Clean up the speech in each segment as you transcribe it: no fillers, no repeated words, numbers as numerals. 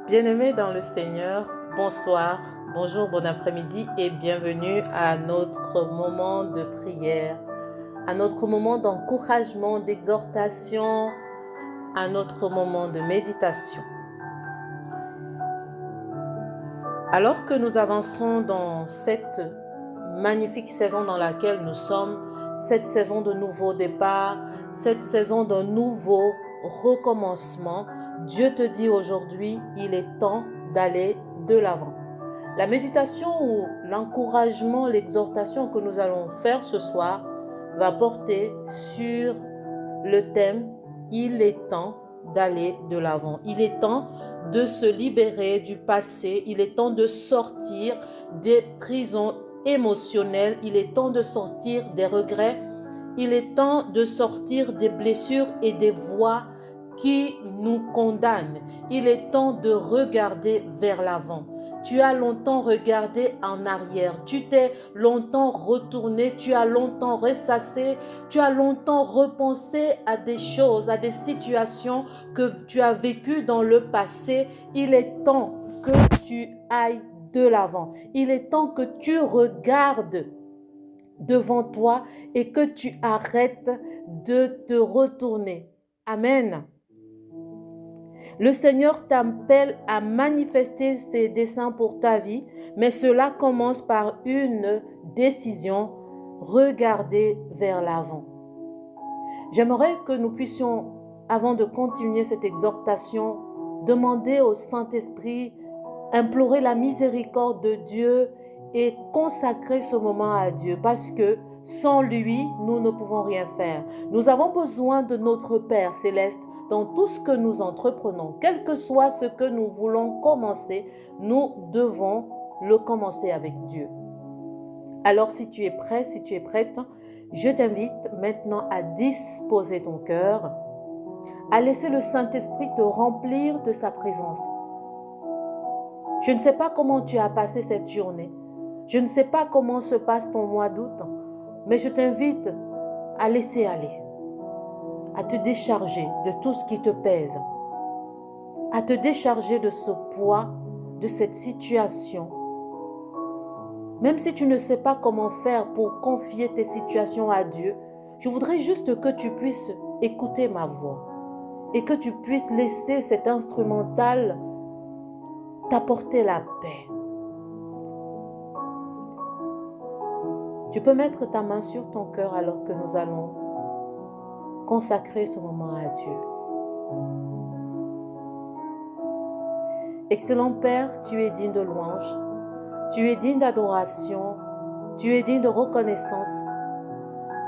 Bien-aimés dans le Seigneur, bonsoir, bonjour, bon après-midi et bienvenue à notre moment de prière, à notre moment d'encouragement, d'exhortation, à notre moment de méditation. Alors que nous avançons dans cette magnifique saison dans laquelle nous sommes, cette saison de nouveau départ, cette saison d'un nouveau recommencement, Dieu te dit aujourd'hui, il est temps d'aller de l'avant. La méditation ou l'encouragement, l'exhortation que nous allons faire ce soir va porter sur le thème « Il est temps d'aller de l'avant ». Il est temps de se libérer du passé, il est temps de sortir des prisons émotionnelles, il est temps de sortir des regrets, il est temps de sortir des blessures et des voix qui nous condamnent. Il est temps de regarder vers l'avant. Tu as longtemps regardé en arrière, tu t'es longtemps retourné, tu as longtemps ressassé, tu as longtemps repensé à des choses, à des situations que tu as vécues dans le passé. Il est temps que tu ailles de l'avant. Il est temps que tu regardes devant toi et que tu arrêtes de te retourner. Amen. Le Seigneur t'appelle à manifester ses desseins pour ta vie, mais cela commence par une décision, regarder vers l'avant. J'aimerais que nous puissions, avant de continuer cette exhortation, demander au Saint-Esprit, implorer la miséricorde de Dieu et consacrer ce moment à Dieu, parce que sans lui, nous ne pouvons rien faire. Nous avons besoin de notre Père céleste dans tout ce que nous entreprenons. Quel que soit ce que nous voulons commencer, nous devons le commencer avec Dieu. Alors si tu es prêt, si tu es prête, je t'invite maintenant à disposer ton cœur, à laisser le Saint-Esprit te remplir de sa présence. Je ne sais pas comment tu as passé cette journée. Je ne sais pas comment se passe ton mois d'août, mais je t'invite à laisser aller, à te décharger de tout ce qui te pèse, à te décharger de ce poids, de cette situation. Même si tu ne sais pas comment faire pour confier tes situations à Dieu, je voudrais juste que tu puisses écouter ma voix et que tu puisses laisser cet instrumental t'apporter la paix. Tu peux mettre ta main sur ton cœur alors que nous allons consacrer ce moment à Dieu. Excellent Père, tu es digne de louange, tu es digne d'adoration, tu es digne de reconnaissance.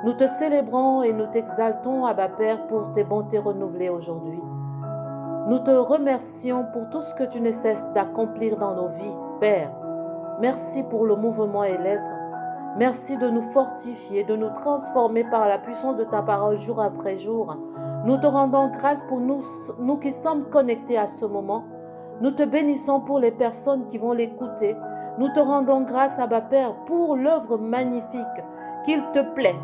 Nous te célébrons et nous t'exaltons, Abba Père, pour tes bontés renouvelées aujourd'hui. Nous te remercions pour tout ce que tu ne cesses d'accomplir dans nos vies, Père. Merci pour le mouvement et l'être. Merci de nous fortifier, de nous transformer par la puissance de ta parole jour après jour. Nous te rendons grâce pour nous qui sommes connectés à ce moment. Nous te bénissons pour les personnes qui vont l'écouter. Nous te rendons grâce, Abba Père, pour l'œuvre magnifique qu'il te plaît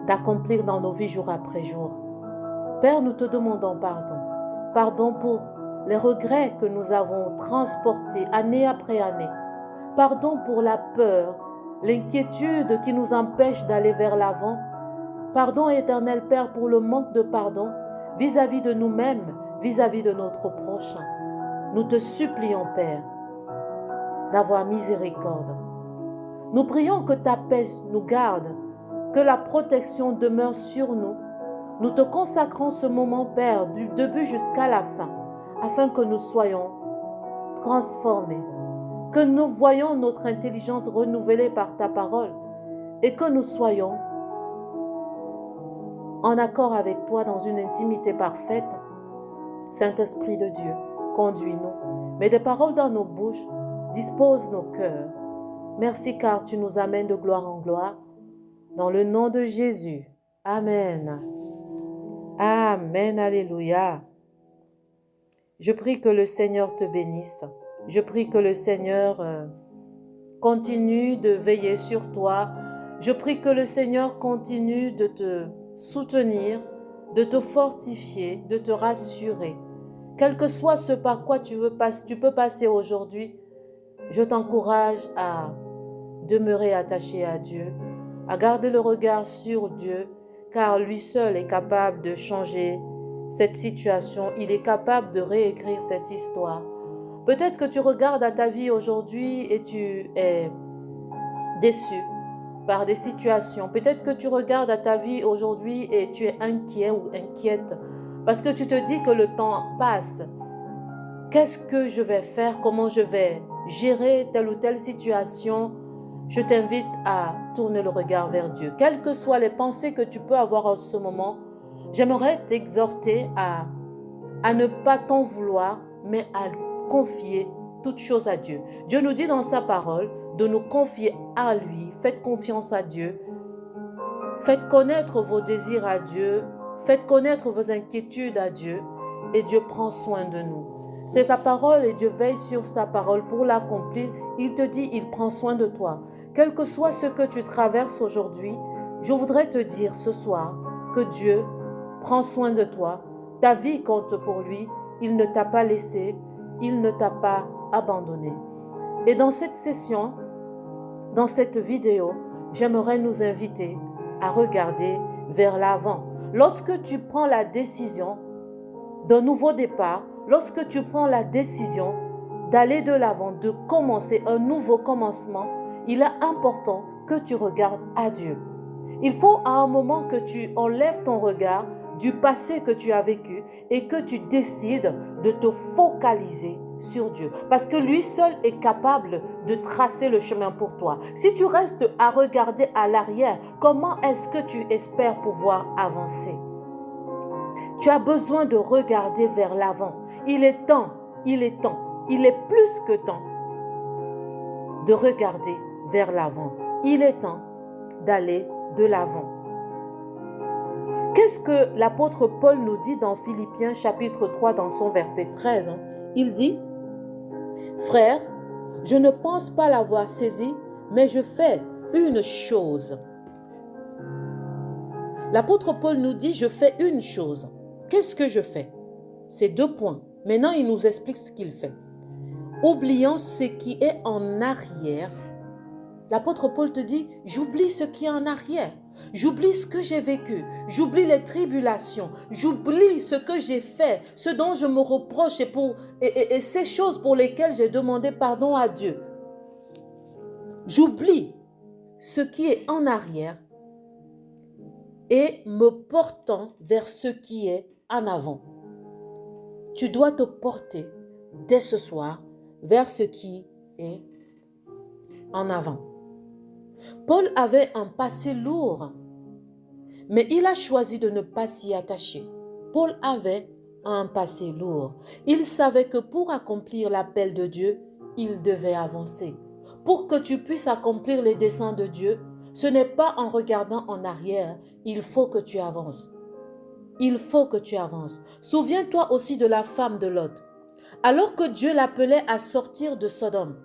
d'accomplir dans nos vies jour après jour. Père, nous te demandons pardon. Pardon pour les regrets que nous avons transportés année après année. Pardon pour la peur, l'inquiétude qui nous empêche d'aller vers l'avant. Pardon, éternel Père, pour le manque de pardon vis-à-vis de nous-mêmes, vis-à-vis de notre prochain. Nous te supplions, Père, d'avoir miséricorde. Nous prions que ta paix nous garde, que la protection demeure sur nous. Nous te consacrons ce moment, Père, du début jusqu'à la fin, afin que nous soyons transformés, que nous voyions notre intelligence renouvelée par ta parole et que nous soyons en accord avec toi dans une intimité parfaite. Saint-Esprit de Dieu, conduis-nous. Mets des paroles dans nos bouches, dispose nos cœurs. Merci car tu nous amènes de gloire en gloire. Dans le nom de Jésus. Amen. Amen. Alléluia. Je prie que le Seigneur te bénisse. Je prie que le Seigneur continue de veiller sur toi. Je prie que le Seigneur continue de te soutenir, de te fortifier, de te rassurer. Quel que soit ce par quoi tu peux passer aujourd'hui, je t'encourage à demeurer attaché à Dieu, à garder le regard sur Dieu, car lui seul est capable de changer cette situation. Il est capable de réécrire cette histoire. Peut-être que tu regardes à ta vie aujourd'hui et tu es déçu par des situations. Peut-être que tu regardes à ta vie aujourd'hui et tu es inquiet ou inquiète parce que tu te dis que le temps passe. Qu'est-ce que je vais faire? Comment je vais gérer telle ou telle situation? Je t'invite à tourner le regard vers Dieu. Quelles que soient les pensées que tu peux avoir en ce moment, j'aimerais t'exhorter à ne pas t'en vouloir, mais à confier toutes choses à Dieu. Dieu nous dit dans sa parole de nous confier à lui. Faites confiance à Dieu. Faites connaître vos désirs à Dieu. Faites connaître vos inquiétudes à Dieu. Et Dieu prend soin de nous. C'est sa parole et Dieu veille sur sa parole pour l'accomplir. Il te dit, il prend soin de toi. Quel que soit ce que tu traverses aujourd'hui, je voudrais te dire ce soir que Dieu prend soin de toi. Ta vie compte pour lui. Il ne t'a pas laissé. Il ne t'a pas abandonné. Et dans cette session, dans cette vidéo, j'aimerais nous inviter à regarder vers l'avant. Lorsque tu prends la décision d'un nouveau départ, lorsque tu prends la décision d'aller de l'avant, de commencer un nouveau commencement, il est important que tu regardes à Dieu. Il faut à un moment que tu enlèves ton regard du passé que tu as vécu et que tu décides de te focaliser sur Dieu. Parce que lui seul est capable de tracer le chemin pour toi. Si tu restes à regarder à l'arrière, comment est-ce que tu espères pouvoir avancer? Tu as besoin de regarder vers l'avant. Il est temps, il est plus que temps de regarder vers l'avant. Il est temps d'aller de l'avant. Qu'est-ce que l'apôtre Paul nous dit dans Philippiens chapitre 3 dans son verset 13? Il dit, « Frères, je ne pense pas l'avoir saisi, mais je fais une chose. » L'apôtre Paul nous dit, « Je fais une chose. » Qu'est-ce que je fais? C'est 2 points. Maintenant, il nous explique ce qu'il fait. Oubliant ce qui est en arrière, l'apôtre Paul te dit, j'oublie ce qui est en arrière. J'oublie ce que j'ai vécu. J'oublie les tribulations. J'oublie ce que j'ai fait, ce dont je me reproche et ces choses pour lesquelles j'ai demandé pardon à Dieu. J'oublie ce qui est en arrière et me portant vers ce qui est en avant. Tu dois te porter dès ce soir vers ce qui est en avant. Paul avait un passé lourd, mais il a choisi de ne pas s'y attacher. Paul avait un passé lourd. Il savait que pour accomplir l'appel de Dieu, il devait avancer. Pour que tu puisses accomplir les desseins de Dieu, ce n'est pas en regardant en arrière, il faut que tu avances. Il faut que tu avances. Souviens-toi aussi de la femme de Lot. Alors que Dieu l'appelait à sortir de Sodome,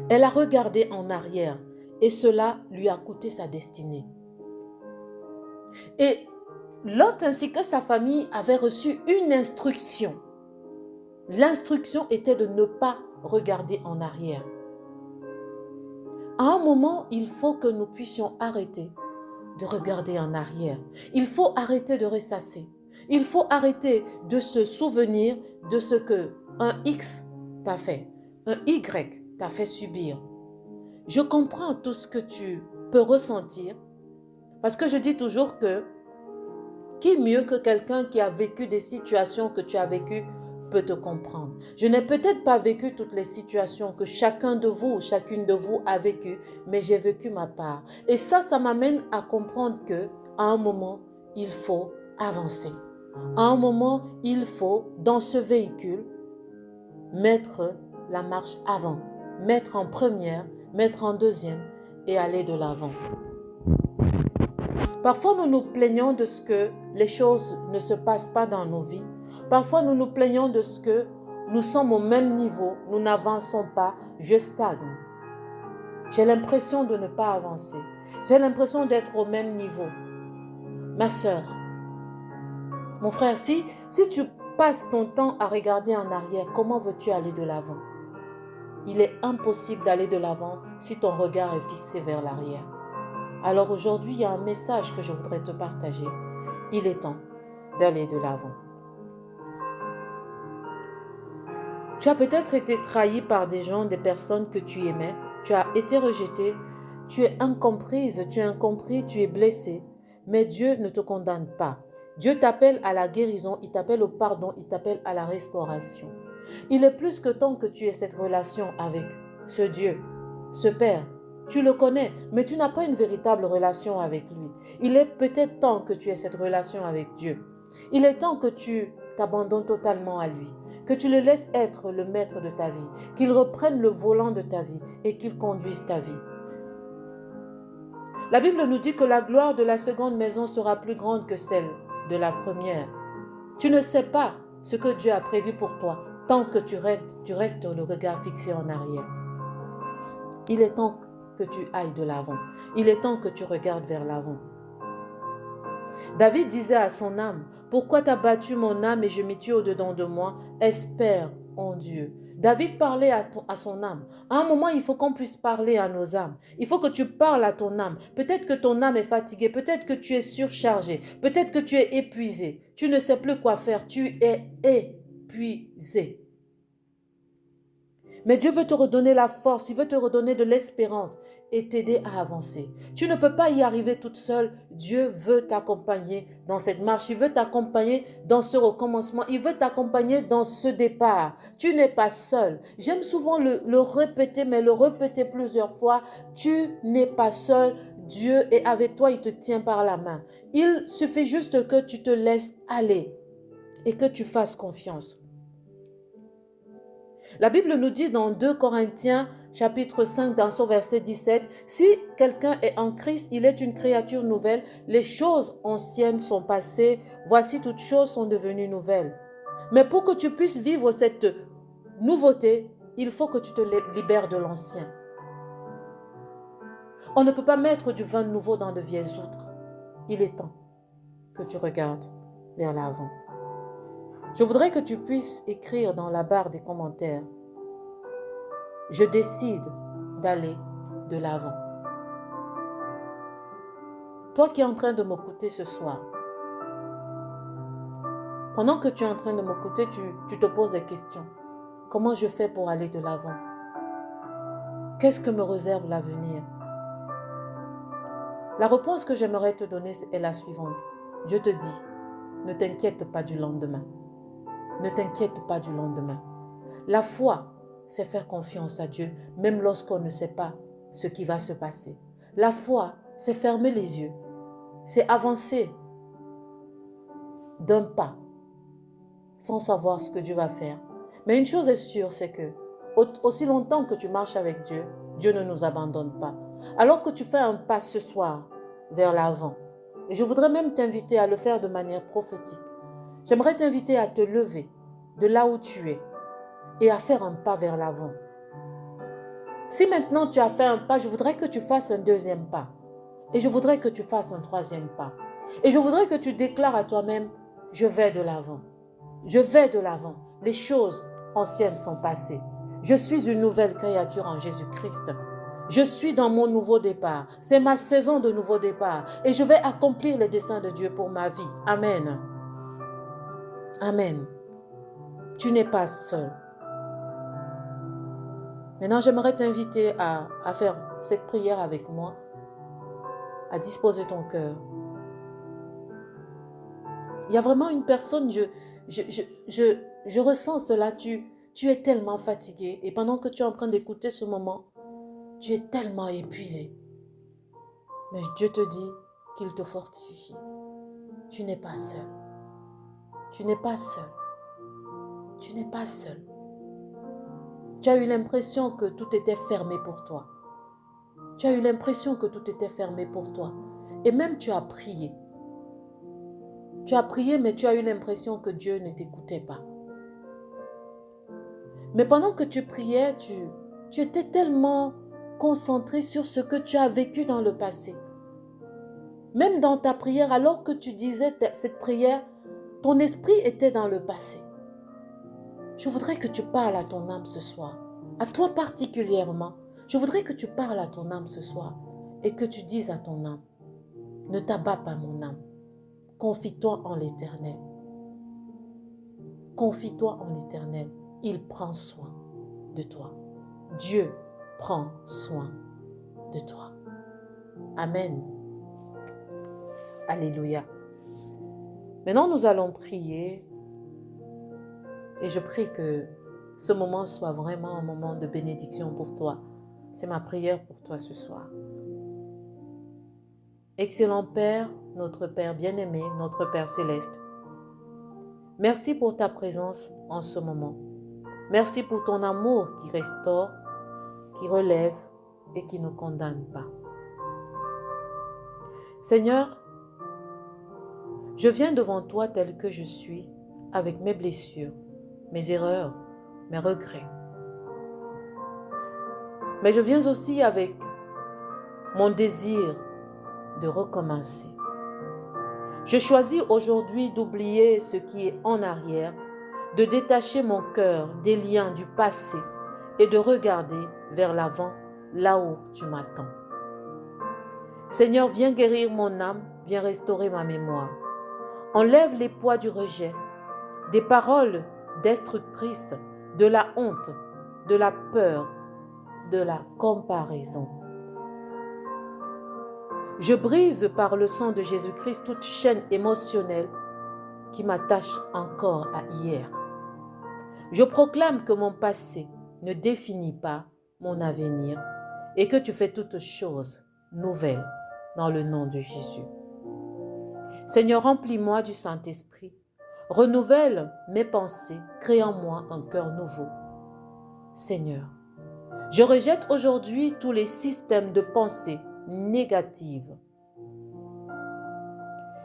elle a regardé en arrière et cela lui a coûté sa destinée. Et Lot ainsi que sa famille avaient reçu une instruction. L'instruction était de ne pas regarder en arrière. À un moment, il faut que nous puissions arrêter de regarder en arrière. Il faut arrêter de ressasser. Il faut arrêter de se souvenir de ce que un X t'a fait, un Y t'a fait subir. Je comprends tout ce que tu peux ressentir parce que je dis toujours que qui mieux que quelqu'un qui a vécu des situations que tu as vécues peut te comprendre. Je n'ai peut-être pas vécu toutes les situations que chacun de vous ou chacune de vous a vécues, mais j'ai vécu ma part. Et ça m'amène à comprendre que à un moment, il faut avancer. À un moment, il faut, dans ce véhicule, mettre la marche avant, mettre en première, mettre en deuxième et aller de l'avant. Parfois, nous nous plaignons de ce que les choses ne se passent pas dans nos vies. Parfois, nous nous plaignons de ce que nous sommes au même niveau, nous n'avançons pas, je stagne. J'ai l'impression de ne pas avancer. J'ai l'impression d'être au même niveau. Ma sœur, mon frère, si tu passes ton temps à regarder en arrière, comment veux-tu aller de l'avant? Il est impossible d'aller de l'avant si ton regard est fixé vers l'arrière. Alors aujourd'hui, il y a un message que je voudrais te partager. Il est temps d'aller de l'avant. Tu as peut-être été trahi par des gens, des personnes que tu aimais. Tu as été rejeté. Tu es incomprise, tu es incompris, tu es blessé. Mais Dieu ne te condamne pas. Dieu t'appelle à la guérison, il t'appelle au pardon, il t'appelle à la restauration. Il est plus que temps que tu aies cette relation avec ce Dieu, ce Père. Tu le connais, mais tu n'as pas une véritable relation avec lui. Il est peut-être temps que tu aies cette relation avec Dieu. Il est temps que tu t'abandonnes totalement à lui, que tu le laisses être le maître de ta vie, qu'il reprenne le volant de ta vie et qu'il conduise ta vie. La Bible nous dit que la gloire de la seconde maison sera plus grande que celle de la première. Tu ne sais pas ce que Dieu a prévu pour toi tant que tu restes le regard fixé en arrière. Il est temps que tu ailles de l'avant. Il est temps que tu regardes vers l'avant. David disait à son âme, « Pourquoi t'as battu mon âme et je m'y tue au-dedans de moi? Espère en Dieu. » David parlait à son âme. À un moment, il faut qu'on puisse parler à nos âmes. Il faut que tu parles à ton âme. Peut-être que ton âme est fatiguée. Peut-être que tu es surchargé. Peut-être que tu es épuisé. Tu ne sais plus quoi faire. Tu es épuisé. Mais Dieu veut te redonner la force, il veut te redonner de l'espérance et t'aider à avancer. Tu ne peux pas y arriver toute seule. Dieu veut t'accompagner dans cette marche, il veut t'accompagner dans ce recommencement, il veut t'accompagner dans ce départ. Tu n'es pas seul. J'aime souvent le répéter, mais le répéter plusieurs fois. Tu n'es pas seul. Dieu est avec toi, il te tient par la main. Il suffit juste que tu te laisses aller et que tu fasses confiance. La Bible nous dit dans 2 Corinthiens chapitre 5 dans son verset 17, « Si quelqu'un est en Christ, il est une créature nouvelle. Les choses anciennes sont passées. Voici toutes choses sont devenues nouvelles. » Mais pour que tu puisses vivre cette nouveauté, il faut que tu te libères de l'ancien. On ne peut pas mettre du vin nouveau dans de vieilles outres. Il est temps que tu regardes vers l'avant. Je voudrais que tu puisses écrire dans la barre des commentaires « Je décide d'aller de l'avant ». Toi qui es en train de m'écouter ce soir, pendant que tu es en train de m'écouter, tu te poses des questions. Comment je fais pour aller de l'avant? Qu'est-ce que me réserve l'avenir? La réponse que j'aimerais te donner est la suivante. Dieu te dit, ne t'inquiète pas du lendemain. Ne t'inquiète pas du lendemain. La foi, c'est faire confiance à Dieu, même lorsqu'on ne sait pas ce qui va se passer. La foi, c'est fermer les yeux. C'est avancer d'un pas, sans savoir ce que Dieu va faire. Mais une chose est sûre, c'est que aussi longtemps que tu marches avec Dieu, Dieu ne nous abandonne pas. Alors que tu fais un pas ce soir vers l'avant, et je voudrais même t'inviter à le faire de manière prophétique. J'aimerais t'inviter à te lever de là où tu es et à faire un pas vers l'avant. Si maintenant tu as fait un pas, je voudrais que tu fasses un deuxième pas. Et je voudrais que tu fasses un troisième pas. Et je voudrais que tu déclares à toi-même, je vais de l'avant. Je vais de l'avant. Les choses anciennes sont passées. Je suis une nouvelle créature en Jésus-Christ. Je suis dans mon nouveau départ. C'est ma saison de nouveau départ. Et je vais accomplir les desseins de Dieu pour ma vie. Amen. Amen. Tu n'es pas seul. Maintenant, j'aimerais t'inviter à faire cette prière avec moi, à disposer ton cœur. Il y a vraiment une personne, je ressens cela, tu es tellement fatigué et pendant que tu es en train d'écouter ce moment, tu es tellement épuisé. Mais Dieu te dit qu'il te fortifie. Tu n'es pas seul. Tu n'es pas seul. Tu n'es pas seul. Tu as eu l'impression que tout était fermé pour toi. Tu as eu l'impression que tout était fermé pour toi. Et même tu as prié. Tu as prié, mais tu as eu l'impression que Dieu ne t'écoutait pas. Mais pendant que tu priais, tu étais tellement concentrer sur ce que tu as vécu dans le passé. Même dans ta prière, alors que tu disais cette prière, ton esprit était dans le passé. Je voudrais que tu parles à ton âme ce soir, à toi particulièrement. Je voudrais que tu parles à ton âme ce soir et que tu dises à ton âme, ne t'abats pas mon âme, confie-toi en l'Éternel. Confie-toi en l'Éternel, il prend soin de toi. Dieu prend soin de toi. Amen. Alléluia. Maintenant, nous allons prier et je prie que ce moment soit vraiment un moment de bénédiction pour toi. C'est ma prière pour toi ce soir. Excellent Père, notre Père bien-aimé, notre Père céleste, merci pour ta présence en ce moment. Merci pour ton amour qui restaure, qui relève et qui ne condamne pas. Seigneur, je viens devant toi tel que je suis, avec mes blessures, mes erreurs, mes regrets. Mais je viens aussi avec mon désir de recommencer. Je choisis aujourd'hui d'oublier ce qui est en arrière, de détacher mon cœur des liens du passé et de regarder vers l'avant, là où tu m'attends. Seigneur, viens guérir mon âme, viens restaurer ma mémoire. Enlève les poids du rejet, des paroles destructrices, de la honte, de la peur, de la comparaison. Je brise par le sang de Jésus-Christ toute chaîne émotionnelle qui m'attache encore à hier. Je proclame que mon passé ne définit pas mon avenir et que tu fais toutes choses nouvelles dans le nom de Jésus. Seigneur, remplis-moi du Saint-Esprit. Renouvelle mes pensées, crée en moi un cœur nouveau. Seigneur, je rejette aujourd'hui tous les systèmes de pensée négatives,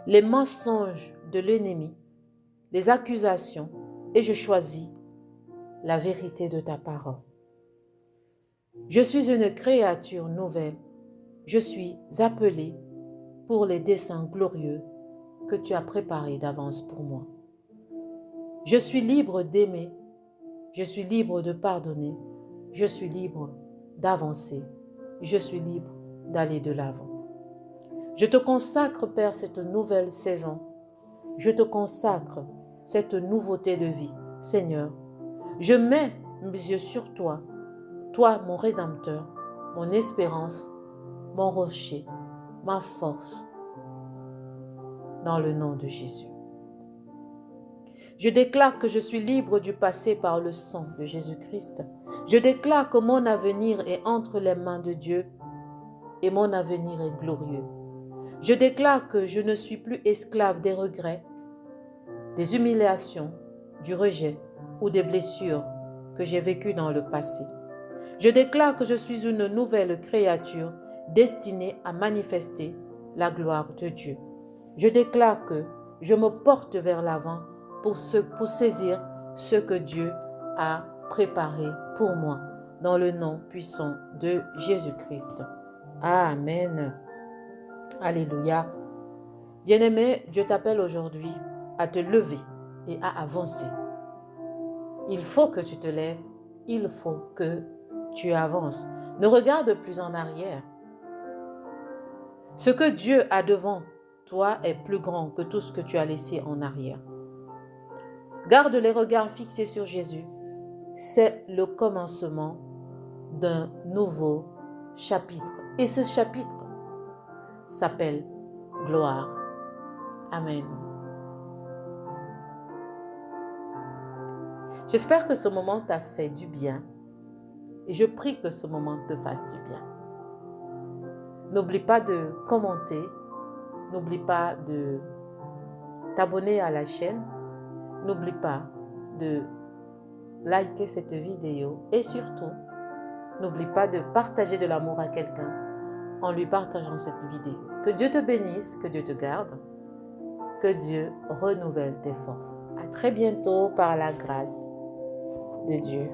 les mensonges de l'ennemi, les accusations, et je choisis la vérité de ta parole. Je suis une créature nouvelle. Je suis appelée pour les desseins glorieux que tu as préparés d'avance pour moi. Je suis libre d'aimer, je suis libre de pardonner, je suis libre d'avancer, je suis libre d'aller de l'avant. Je te consacre, Père, cette nouvelle saison. Je te consacre cette nouveauté de vie. Seigneur, je mets mes yeux sur toi, toi mon Rédempteur, mon espérance, mon rocher, ma force, dans le nom de Jésus. Je déclare que je suis libre du passé par le sang de Jésus-Christ. Je déclare que mon avenir est entre les mains de Dieu et mon avenir est glorieux. Je déclare que je ne suis plus esclave des regrets, des humiliations, du rejet ou des blessures que j'ai vécues dans le passé. Je déclare que je suis une nouvelle créature destinée à manifester la gloire de Dieu. Je déclare que je me porte vers l'avant pour saisir ce que Dieu a préparé pour moi, dans le nom puissant de Jésus-Christ. Amen. Alléluia. Bien-aimé, Dieu t'appelle aujourd'hui à te lever et à avancer. Il faut que tu te lèves, il faut que tu avances. Ne regarde plus en arrière. Ce que Dieu a devant toi est plus grand que tout ce que tu as laissé en arrière. Garde les regards fixés sur Jésus. C'est le commencement d'un nouveau chapitre. Et ce chapitre s'appelle gloire. Amen. J'espère que ce moment t'a fait du bien et je prie que ce moment te fasse du bien. N'oublie pas de commenter, n'oublie pas de t'abonner à la chaîne, n'oublie pas de liker cette vidéo et surtout, n'oublie pas de partager de l'amour à quelqu'un en lui partageant cette vidéo. Que Dieu te bénisse, que Dieu te garde, que Dieu renouvelle tes forces. À très bientôt par la grâce de Dieu.